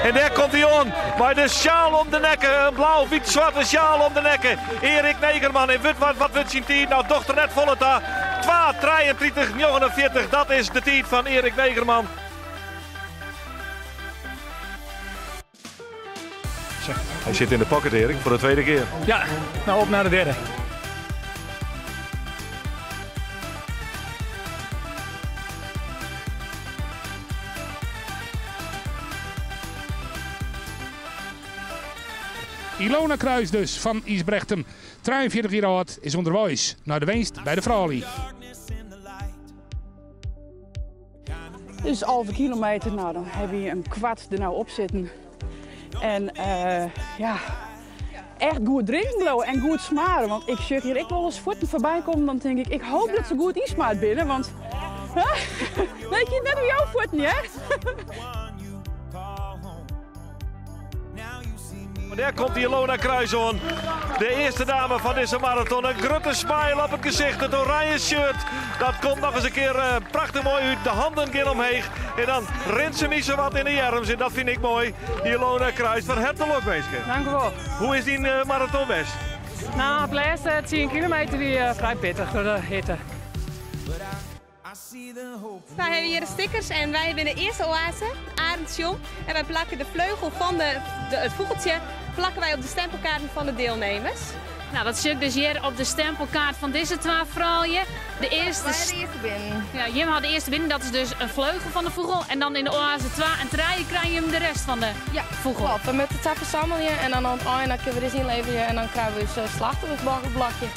En daar komt hij aan, bij de sjaal om de nekken, een blauw-wit-zwarte sjaal om de nekken. Erik Negerman en wat wordt zijn tijd? Nou, dochter net volle daar. 2:23:49, dat is de tijd van Erik Negerman. Hij zit in de pocket, Erik, voor de tweede keer. Ja, nou op naar de derde. Ilona Kruis dus van Isbrechten, 43 jaar oud, is onderwijs naar de winst bij de vrouwen. Dus 11 kilometer, nou dan heb je een kwart er nou op zitten. En ja, echt goed drinken en goed smaren. Want ik zie hier wel eens voeten voorbij komen, dan denk ik hoop dat ze goed insmaart binnen. Want weet je net hoe jouw voeten, hè? Daar komt die Ilona Kruis aan. De eerste dame van deze marathon. Een grote smile op het gezicht. Het oranje shirt. Dat komt nog eens een keer prachtig mooi uit. De handen gaan omheen. En dan rent ze niet zo wat in de jarms. En dat vind ik mooi. Die Ilona Kruis. Van hartelijk meisje. Dank u wel. Hoe is die marathon best? Nou, het laatste 10 kilometer die vrij pittig door de hitte. Wij hebben hier de stickers en wij hebben de eerste oase, Arendsjong. En wij plakken de vleugel van het vogeltje plakken wij op de stempelkaarten van de deelnemers. Nou, dat zit dus hier op de stempelkaart van deze 12 vrouwen. De eerste... Wij hadden de eerste binnen. Ja, Jim had de eerste binnen, dat is dus een vleugel van de vogel. En dan in de oase 2 en 3 krijg je hem de rest van de vogel. Klopt, we moeten het verzamelen en dan aan het einde kunnen we dit inleveren en dan krijgen we dus slachtoffersblokje.